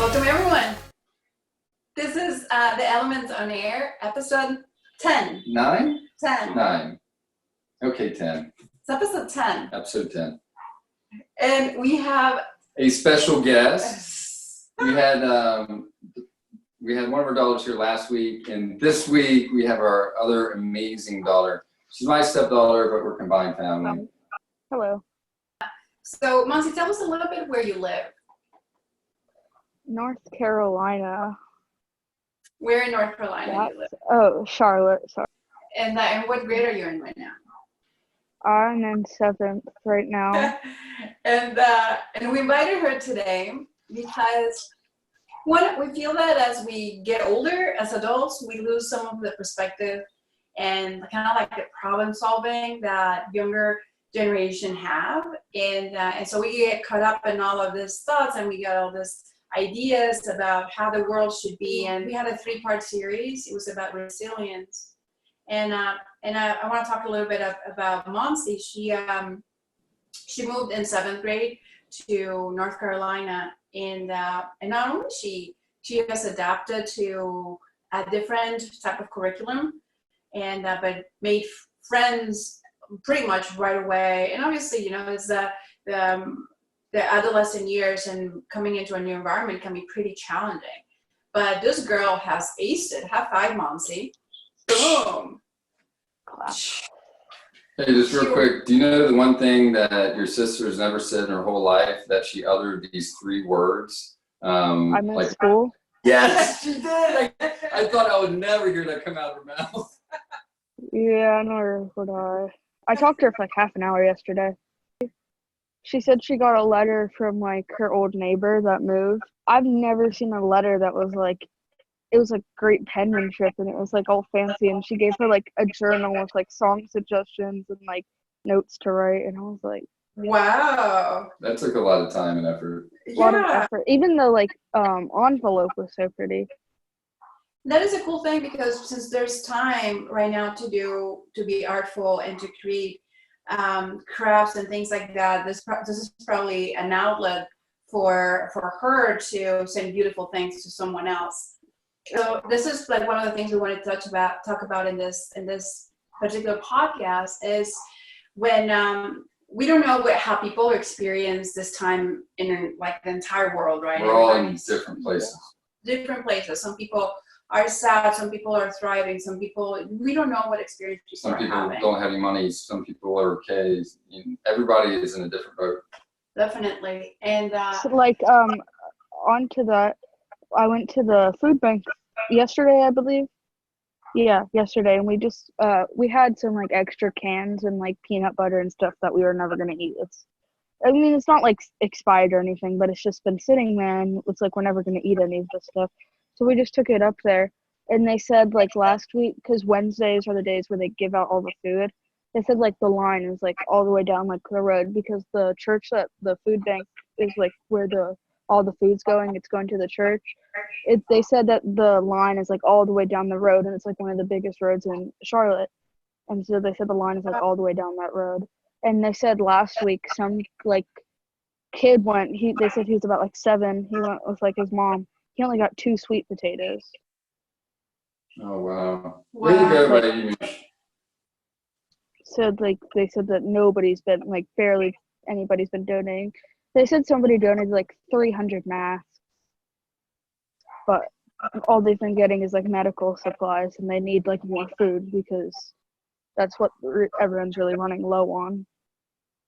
Welcome everyone. This is the Elements on Air, episode 10. 9? 10. 9. Okay, 10. It's episode 10. Episode 10. And we have a special guest. We had one of our daughters here last week, and this week we have our other amazing daughter. She's my stepdaughter, but we're combined family. Hello. So, Montsi, tell us a little bit where you live. North Carolina. Where in North Carolina do you live? Oh, Charlotte. Sorry. And what grade are you in right now? I'm in 7th right now. and we invited her today because we feel that as we get older, as adults, we lose some of the perspective and kind of like the problem solving that younger generation have, and so we get caught up in all of these thoughts, and we get all these ideas about how the world should be. And we had a 3-part series. It was about resilience, and I want to talk a little bit about Montsi. She moved in 7th grade to North Carolina, and not only she has adapted to a different type of curriculum, and but made friends pretty much right away. And obviously, it's the adolescent years and coming into a new environment can be pretty challenging. But this girl has aced it. High five, Montsi. Boom. Hey, just real quick, do you know the one thing that your sister's never said in her whole life, that she uttered these 3 words? I'm in school. Yes, she did. I thought I would never hear that come out of her mouth. Yeah, nor would I. I talked to her for like half an hour yesterday. She said she got a letter from like her old neighbor that moved. I've never seen a letter that was like, it was like great penmanship, and it was like all fancy, and she gave her like a journal with like song suggestions and like notes to write, and I was like, wow, that took a lot of time and effort. A lot of effort. Even the like envelope was so pretty. That is a cool thing, because since there's time right now to be artful and to create crafts and things like that, this is probably an outlet for her to send beautiful things to someone else. So this is like one of the things we want to talk about in this particular podcast is when we don't know how people experience this time in like the entire world, right? We're all in different places. Some people are sad, some people are thriving, some people, we don't know what experience people are having. Some people don't have any money, some people are okay. Everybody is in a different boat. Definitely. And so like onto that, I went to the food bank yesterday, I believe. Yeah, yesterday, and we just we had some like extra cans and like peanut butter and stuff that we were never gonna eat. It's not like expired or anything, but it's just been sitting there, and it's like we're never gonna eat any of this stuff. So we just took it up there, and they said like last week, because Wednesdays are the days where they give out all the food. They said like the line is like all the way down like the road, because the church that the food bank is like where all the food's going. It's going to the church. They said that the line is like all the way down the road, and it's like one of the biggest roads in Charlotte. And so they said the line is like all the way down that road. And they said last week some like kid went. They said he was about like 7. He went with like his mom. He only got 2 sweet potatoes. Oh wow! Way to go, buddy. So like they said that nobody's been like barely anybody's been donating. They said somebody donated like 300 masks, but all they've been getting is like medical supplies, and they need like more food because that's what everyone's really running low on.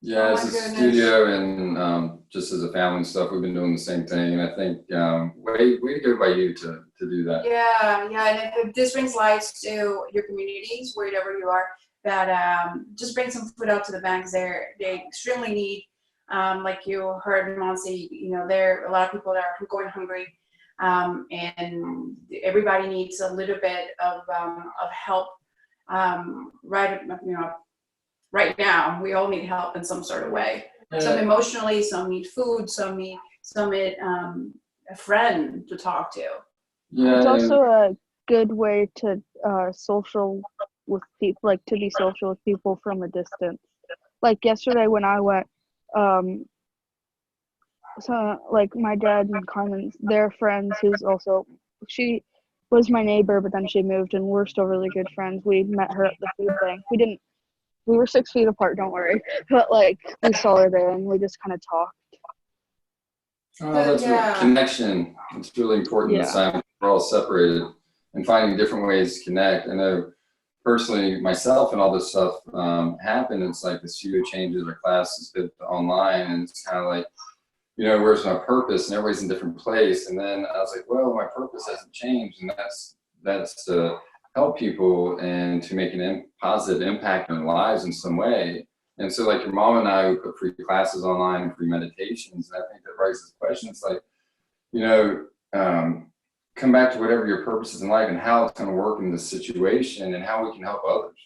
Yeah, as a studio and just as a family and stuff, we've been doing the same thing, and I think way to go by you to do that. Yeah, and if this brings lights to your communities, wherever you are, that just bring some food out to the banks. They extremely need, like you heard Montsi, there are a lot of people that are going hungry, and everybody needs a little bit of help. Right now, we all need help in some sort of way. Some emotionally, some need food, some need a friend to talk to. Yeah, it's also a good way to social with people, like to be social with people from a distance. Like yesterday when I went, so like my dad and Carmen's, their friends, she was my neighbor, but then she moved, and we're still really good friends. We met her at the food bank. We were 6 feet apart, don't worry, but like we saw her there, and we just kind of talked. Oh, that's Yeah. connection. It's really important this time. We're all separated and finding different ways to connect. I know personally, myself and all this stuff happened. It's like the studio changes, our classes fit online, and it's kind of like, where's my purpose? And everybody's in a different place. And then I was like, well, my purpose hasn't changed, and that's to help people and to make a positive impact on their lives in some way. And so like your mom and I, we put free classes online and free meditations. And I think that raises questions like, come back to whatever your purpose is in life and how it's going to work in this situation and how we can help others.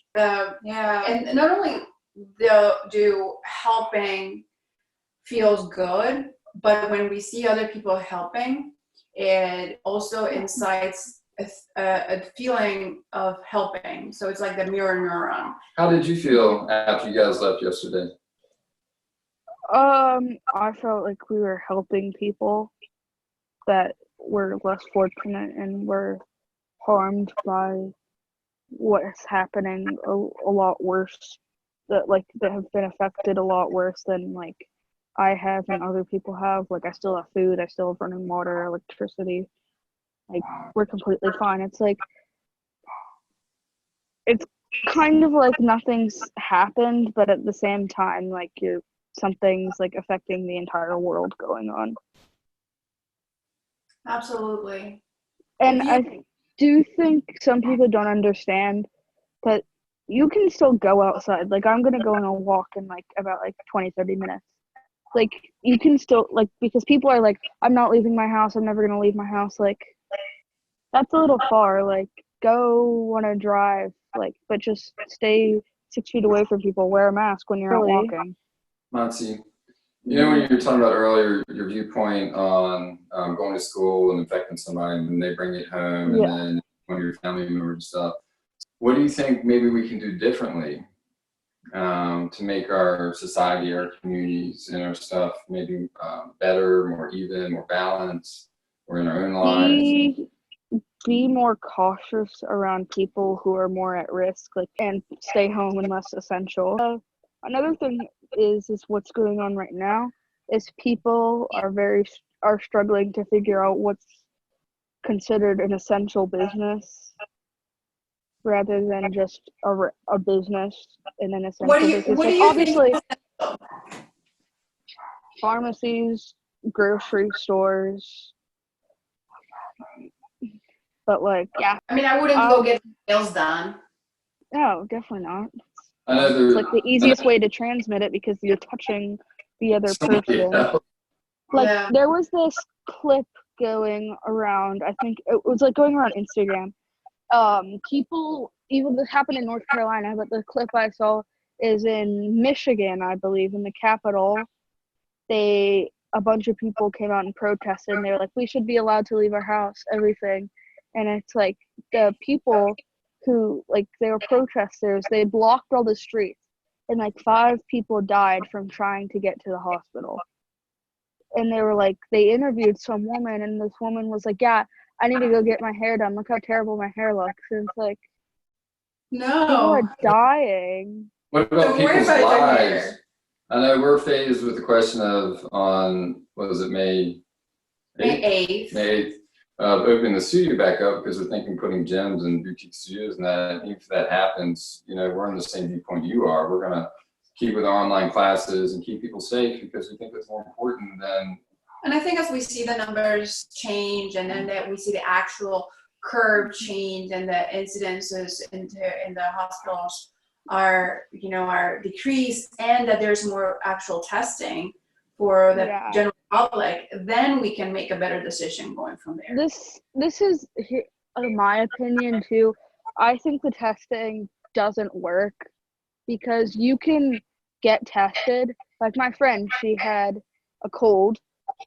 Yeah. And not only do helping feels good, but when we see other people helping, it also incites a feeling of helping. So it's like the mirror neuron. How did you feel after you guys left yesterday? I felt like we were helping people that were less fortunate and were harmed by what's happening a lot worse, that have been affected a lot worse than like I have and other people have. Like I still have food, I still have running water, electricity. Like we're completely fine. It's like it's kind of like nothing's happened, but at the same time, like something's like affecting the entire world going on. Absolutely. And I do think some people don't understand that you can still go outside. Like I'm gonna go on a walk in like about like 20-30 minutes. Like you can still, like, because people are like, I'm not leaving my house, I'm never gonna leave my house. Like that's a little far. Like go on a drive, like, but just stay 6 feet away from people, wear a mask when you're out walking. Montsi, when you were talking about earlier, your viewpoint on going to school and infecting somebody and they bring it home and then one of your family members and stuff, what do you think maybe we can do differently to make our society, our communities, and our stuff maybe better, more even, more balanced, or in our own lives? Be more cautious around people who are more at risk, like, and stay home unless essential. Another thing is what's going on right now is people are struggling to figure out what's considered an essential business rather than just a business and an essential business. What do you obviously think? Pharmacies, grocery stores, but like, yeah. I mean, I wouldn't go get nails done. No, definitely not. I know it's like the easiest way to transmit it because you're touching the other person. Like there was this clip going around, I think it was like going around Instagram. People, even this happened in North Carolina, but the clip I saw is in Michigan, I believe, in the capital. A bunch of people came out and protested, and they were like, we should be allowed to leave our house, everything. And it's like the people who, like, they were protesters, they blocked all the streets, and like 5 people died from trying to get to the hospital. And they were like, they interviewed some woman, and this woman was like, yeah, I need to go get my hair done. Look how terrible my hair looks. And it's like, no, people are dying. What about people's lives? I know we're faced with the question of what was it, May 8th, opening the studio back up because we're thinking putting gyms and boutique studios and that. If that happens, we're in the same viewpoint you are. We're going to keep with our online classes and keep people safe because we think that's more important than. And I think as we see the numbers change and then that we see the actual curve change and the incidences in the hospitals are decreased and that there's more actual testing for the general public, then we can make a better decision going from there. This is my opinion too. I think the testing doesn't work because you can get tested. Like my friend, she had a cold,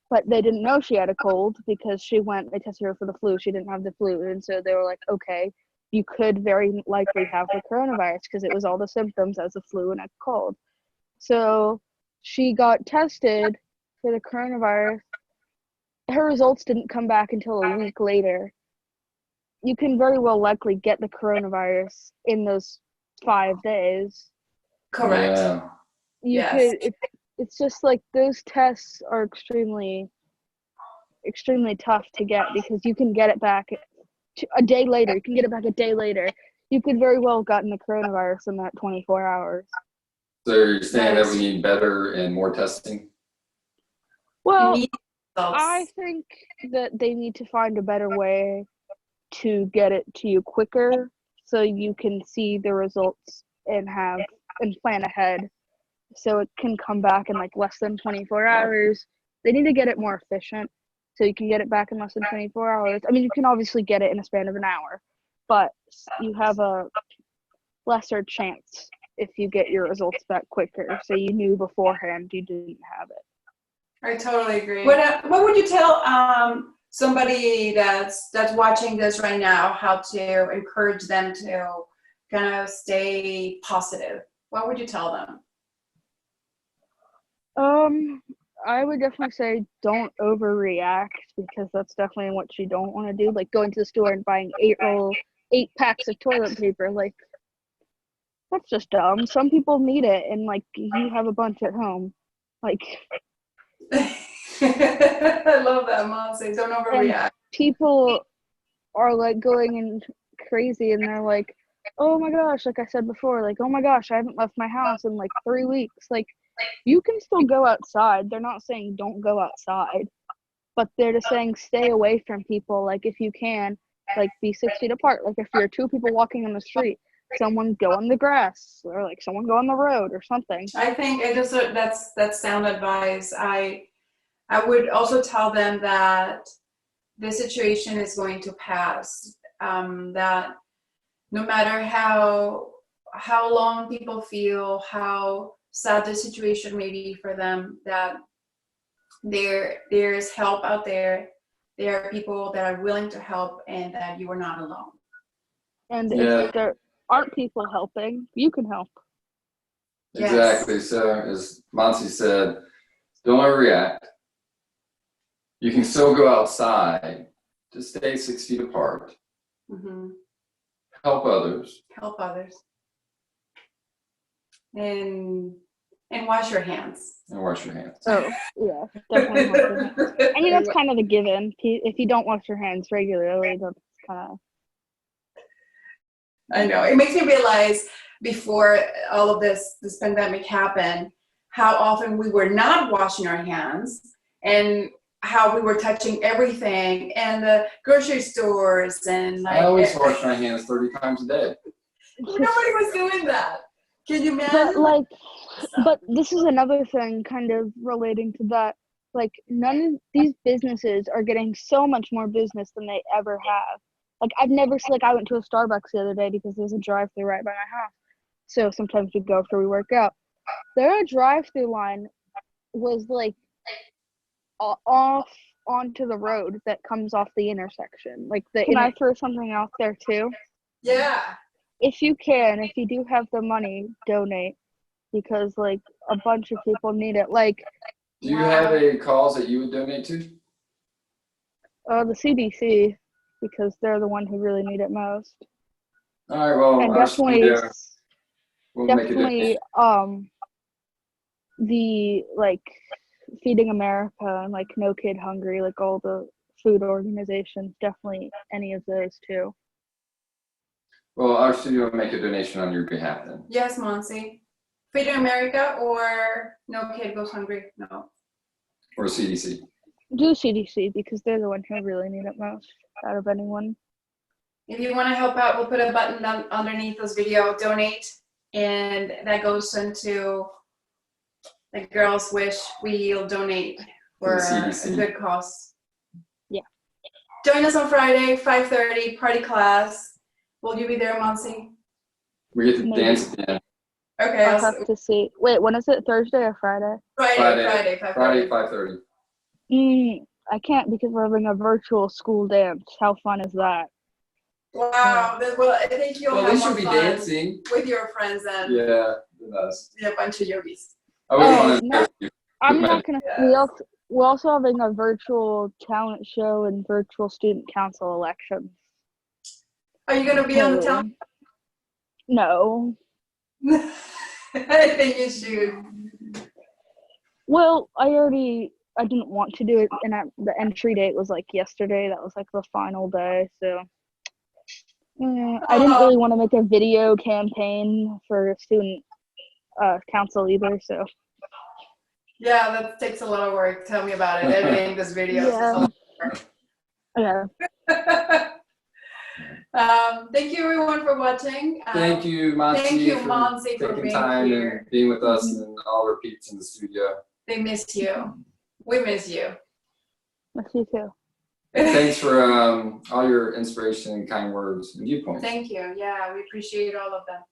but they didn't know she had a cold because they tested her for the flu. She didn't have the flu. And so they were like, okay, you could very likely have the coronavirus because it was all the symptoms as a flu and a cold. So she got tested for the coronavirus, her results didn't come back until a week later. You can very well likely get the coronavirus in those 5 days. Correct. Yeah. You Yes. could. It's just like those tests are extremely tough to get because you can get it back a day later. You can get it back a day later. You could very well have gotten the coronavirus in that 24 hours. So you're saying that Nice. we need better and more testing? Well, Immediate results. I think that they need to find a better way to get it to you quicker so you can see the results and plan ahead so it can come back in like less than 24 hours. They need to get it more efficient so you can get it back in less than 24 hours. I mean, you can obviously get it in a span of an hour, but you have a lesser chance if you get your results back quicker. So you knew beforehand you didn't have it. I totally agree. What would you tell somebody that's watching this right now how to encourage them to kind of stay positive? What would you tell them? I would definitely say don't overreact because that's definitely what you don't want to do. Like going to the store and buying 8 packs of toilet paper. Like that's just dumb. Some people need it, and like you have a bunch at home. Like I love that, Montsi. Don't overreact. and people are like going in crazy, and they're like, "Oh my gosh!" Like I said before, like, "Oh my gosh, I haven't left my house in like 3 weeks." Like you can still go outside. They're not saying don't go outside, but they're just saying stay away from people. Like if you can, like be 6 feet apart. Like if you're 2 people walking on the street, someone go on the grass or like someone go on the road or something. I think that's sound advice. I would also tell them that this situation is going to pass. That no matter how long people feel, how sad the situation may be for them, that there's help out there. There are people that are willing to help, and that you are not alone. And Yeah. if there aren't people helping, you can help. Exactly. Yes. So as Montsi said, don't overreact. You can still go outside. Just stay 6 feet apart. Mm-hmm. Help others. Help others. And wash your hands. And wash your hands. Oh, yeah, definitely wash your hands. I mean, that's kind of a given. If you don't wash your hands regularly, that's kind of... I know. It makes me realize before all of this pandemic happened, how often we were not washing our hands and how we were touching everything and the grocery stores and like. I always wash my hands 30 times a day. Nobody was doing that. Can you imagine? But this is another thing kind of relating to that. Like none of these businesses are getting so much more business than they ever have. Like I went to a Starbucks the other day because there's a drive-thru right by my house. So sometimes we go after we work out. Their drive-thru line was like off onto the road that comes off the intersection. Like can I throw something out there too? Yeah. If you do have the money, donate because like a bunch of people need it. Like, do you have a cause that you would donate to? The CDC, because they're the one who really need it most. All right. Well, and definitely, the like Feeding America and like No Kid Hungry, like all the food organizations, definitely any of those too. Well, our studio will make a donation on your behalf then. Yes, Montsi. Feeding America or No Kid Goes Hungry? No. Or CDC. Do CDC because they're the one who really need it most out of anyone. If you want to help out, we'll put a button down underneath this video, donate, and that goes into the girls' wish. We'll donate for a good cause. Yeah. Join us on Friday, 5:30, party class. Will you be there, Montsi? We get to dance at the end. Okay. I'll have to see. Wait, when is it? Thursday or Friday? Friday, 5:30. I can't because we're having a virtual school dance. How fun is that? Wow. Well, I think you'll have at least more you'll be fun dancing with your friends and yeah, with us. a bunch of yogis. I wouldn't want to embarrass you. I'm not gonna. Yes. We're also having a virtual talent show and virtual student council elections. Are you gonna be on the town? No. I think you should. Well, I didn't want to do it, and the entry date was like yesterday. That was like the final day, so I didn't really want to make a video campaign for student council either. So Yeah, that takes a lot of work. Tell me about it. Editing this video is a lot of yeah. work. Thank you everyone for watching. Thank you, Montsi. Thank you, for Montsi, for taking being time here. and being with us, and all our peeps in the studio. They miss you. We miss you. Miss you too. Thanks for all your inspiration and kind words and viewpoints. Thank you. Yeah, we appreciate all of them.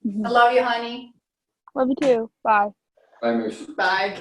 Mm-hmm. I love you, honey. Love you too. Bye. Bye, Moose. Bye.